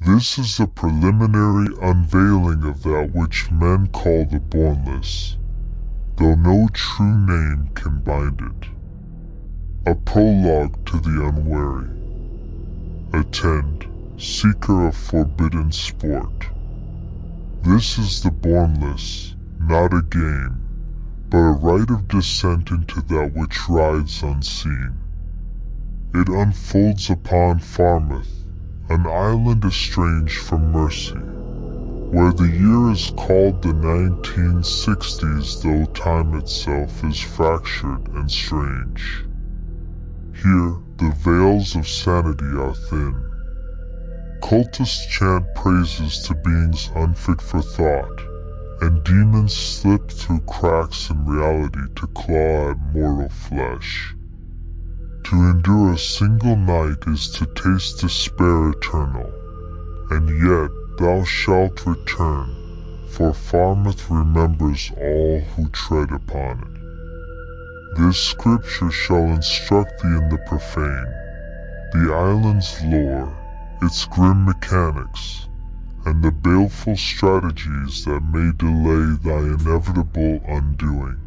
This is a preliminary unveiling of that which men call the Bornless, though no true name can bind it. A prologue to the unwary. Attend, seeker of forbidden sport. This is the Bornless, not a game, but a rite of descent into that which rides unseen. It unfolds upon Falmouth, an island estranged from mercy, where the year is called the 1960s, though time itself is fractured and strange. Here the veils of sanity are thin. Cultists chant praises to beings unfit for thought, and demons slip through cracks in reality to claw at mortal flesh. To endure a single night is to taste despair eternal, and yet thou shalt return, for Falmouth remembers all who tread upon it. This scripture shall instruct thee in the profane, the island's lore, its grim mechanics, and the baleful strategies that may delay thy inevitable undoing.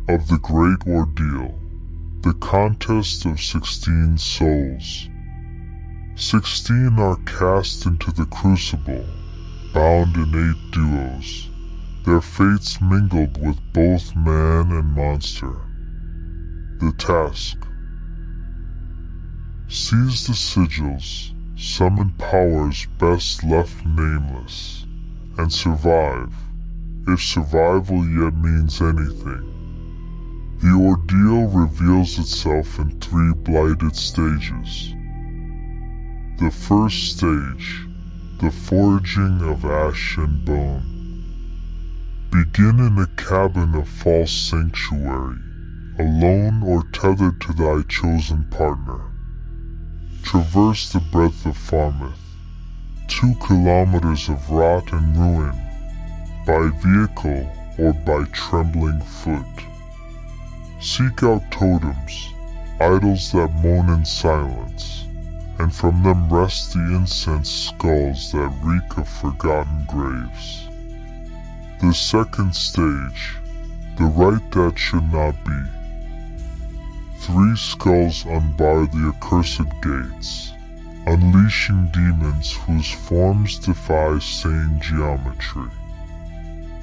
Of the great ordeal, the contest of 16 souls. 16 are cast into the crucible, bound in 8 duos, their fates mingled with both man and monster. The task: seize the sigils, summon powers best left nameless, and survive, if survival yet means anything. The ordeal reveals itself in 3 blighted stages. The first stage, the foraging of ash and bone. Begin in a cabin of false sanctuary, alone or tethered to thy chosen partner. Traverse the breadth of Falmouth, 2 kilometers of rot and ruin, by vehicle or by trembling foot. Seek out totems, idols that moan in silence, and from them wrest the incense skulls that reek of forgotten graves. The second stage, the rite that should not be. 3 skulls unbar the accursed gates, unleashing demons whose forms defy sane geometry.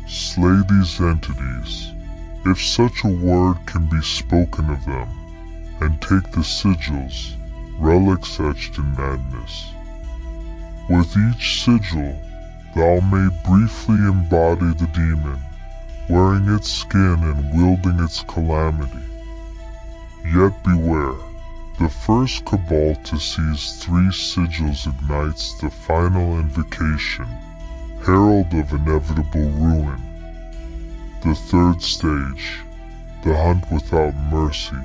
Slay these entities, if such a word can be spoken of them, and take the sigils, relics etched in madness. With each sigil, thou may briefly embody the demon, wearing its skin and wielding its calamity. Yet beware, the first cabal to seize 3 sigils ignites the final invocation, herald of inevitable ruin. The third stage, the hunt without mercy.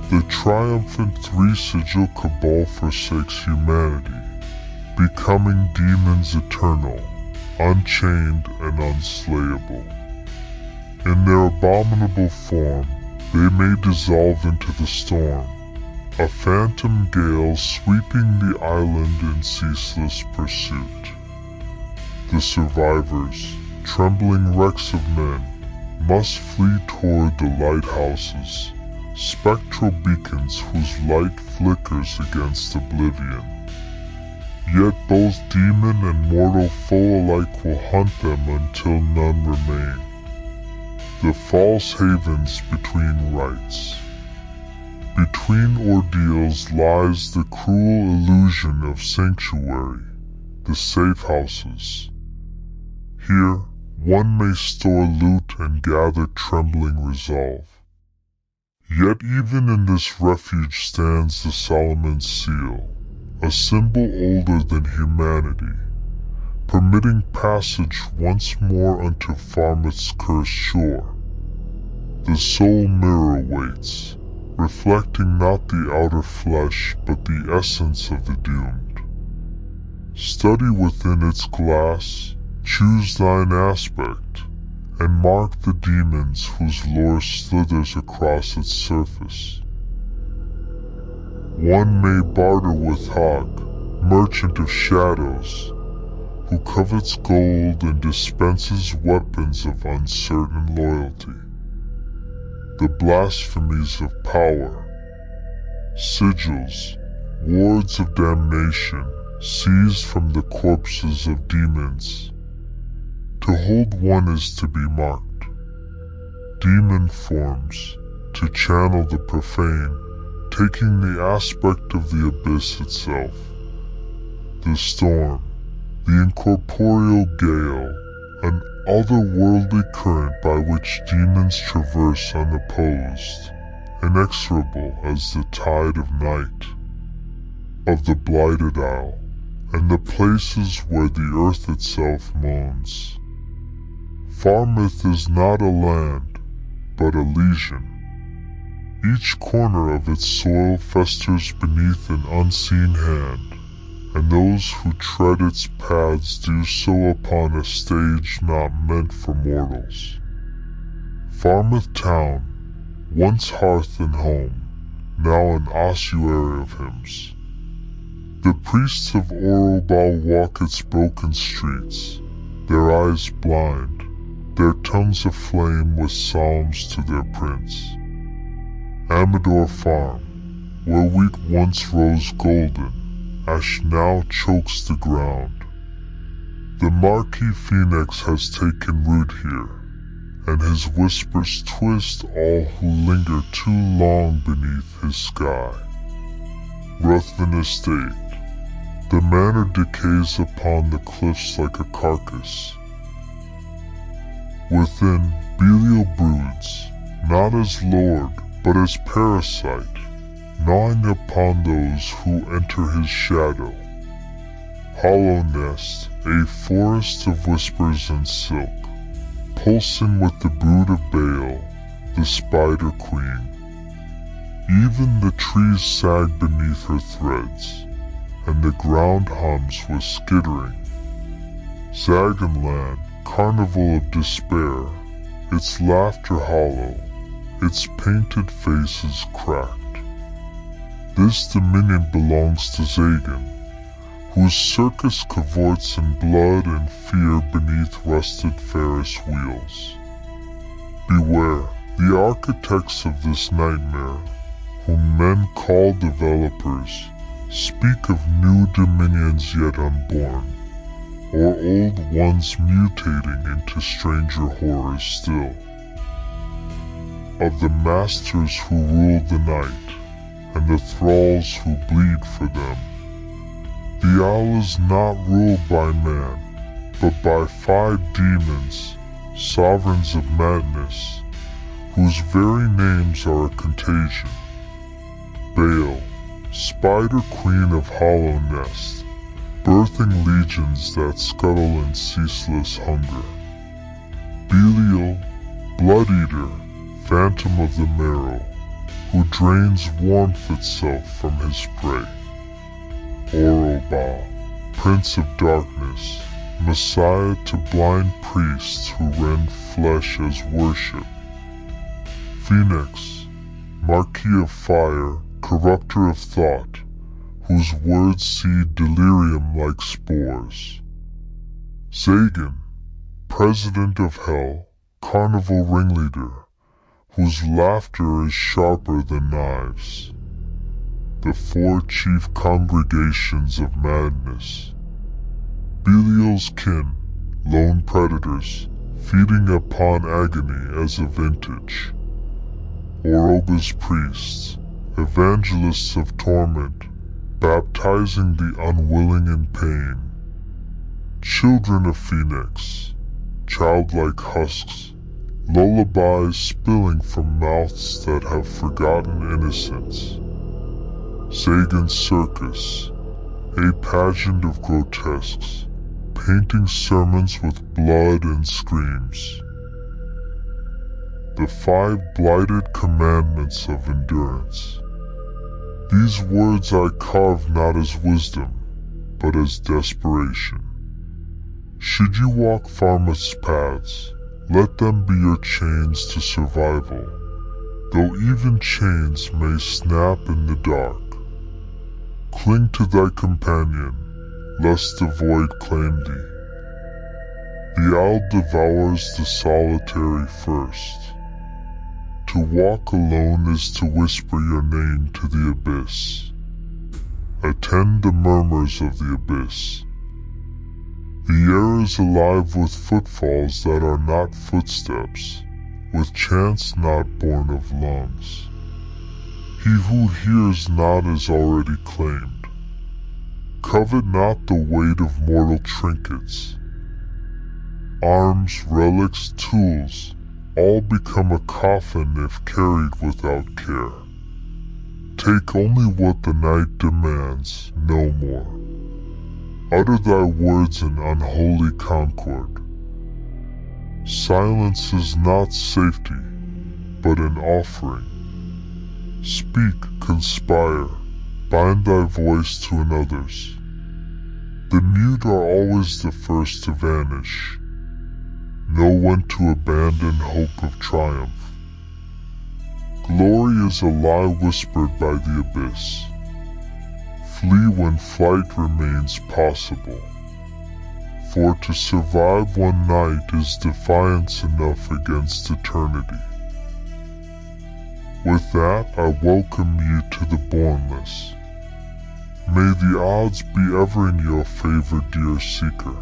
The triumphant 3-sigil cabal forsakes humanity, becoming demons eternal, unchained and unslayable. In their abominable form, they may dissolve into the storm, a phantom gale sweeping the island in ceaseless pursuit. The survivors, trembling wrecks of men, must flee toward the lighthouses, spectral beacons whose light flickers against oblivion. Yet both demon and mortal foe alike will hunt them until none remain. The false havens between rites. Between ordeals lies the cruel illusion of sanctuary, the safe houses. Here, one may store loot and gather trembling resolve. Yet even in this refuge stands the Solomon's seal, a symbol older than humanity, permitting passage once more unto Falmouth's cursed shore. The soul mirror waits, reflecting not the outer flesh but the essence of the doomed. Study within its glass, choose thine aspect, and mark the demons whose lore slithers across its surface. One may barter with hog, merchant of shadows, who covets gold and dispenses weapons of uncertain loyalty. The blasphemies of power, sigils, wards of damnation, seized from the corpses of demons. To hold one is to be marked. Demon forms, to channel the profane, taking the aspect of the abyss itself. The storm, the incorporeal gale, an otherworldly current by which demons traverse unopposed, inexorable as the tide of night, of the blighted isle, and the places where the earth itself moans. Falmouth is not a land, but a legion. Each corner of its soil festers beneath an unseen hand, and those who tread its paths do so upon a stage not meant for mortals. Falmouth town, once hearth and home, now an ossuary of hymns. The priests of Orobal walk its broken streets, their eyes blind, their tongues aflame with psalms to their prince. Amador Farm, where wheat once rose golden, ash now chokes the ground. The Marquis Phoenix has taken root here, and his whispers twist all who linger too long beneath his sky. Ruthven Estate, the manor decays upon the cliffs like a carcass. Within, Belial broods, not as lord, but as parasite, gnawing upon those who enter his shadow. Hollow nest, a forest of whispers and silk, pulsing with the brood of Baal, the spider queen. Even the trees sag beneath her threads, and the ground hums with skittering. Zaganland, carnival of despair, its laughter hollow, its painted faces cracked. This dominion belongs to Zagan, whose circus cavorts in blood and fear beneath rusted Ferris wheels. Beware, the architects of this nightmare, whom men call developers, speak of new dominions yet unborn, or old ones mutating into stranger horrors still. Of the masters who rule the night, and the thralls who bleed for them. The isle is not ruled by man, but by 5 demons, sovereigns of madness, whose very names are a contagion. Baal, spider queen of hollow nest, birthing legions that scuttle in ceaseless hunger. Belial, blood eater, phantom of the marrow, who drains warmth itself from his prey. Orobal, prince of darkness, messiah to blind priests who rend flesh as worship. Phoenix, marquis of fire, corrupter of thought, whose words seed delirium like spores. Zagan, president of hell, carnival ringleader, whose laughter is sharper than knives. The 4 chief congregations of madness. Belial's kin, lone predators, feeding upon agony as a vintage. Oroba's priests, evangelists of torment, baptizing the unwilling in pain. Children of Phoenix, childlike husks, lullabies spilling from mouths that have forgotten innocence. Zagan's circus, a pageant of grotesques, painting sermons with blood and screams. The 5 blighted commandments of endurance. These words I carve not as wisdom, but as desperation. Should you walk Falmouth's paths, let them be your chains to survival, though even chains may snap in the dark. Cling to thy companion, lest the void claim thee. The owl devours the solitary first. To walk alone is to whisper your name to the abyss. Attend the murmurs of the abyss. The air is alive with footfalls that are not footsteps, with chants not born of lungs. He who hears not is already claimed. Covet not the weight of mortal trinkets. Arms, relics, tools, all become a coffin if carried without care. Take only what the night demands, no more. Utter thy words in unholy concord. Silence is not safety, but an offering. Speak, conspire, bind thy voice to another's. The mute are always the first to vanish. Know when to abandon hope of triumph. Glory is a lie whispered by the abyss. Flee when flight remains possible. For to survive one night is defiance enough against eternity. With that, I welcome you to the Bornless. May the odds be ever in your favor, dear seeker.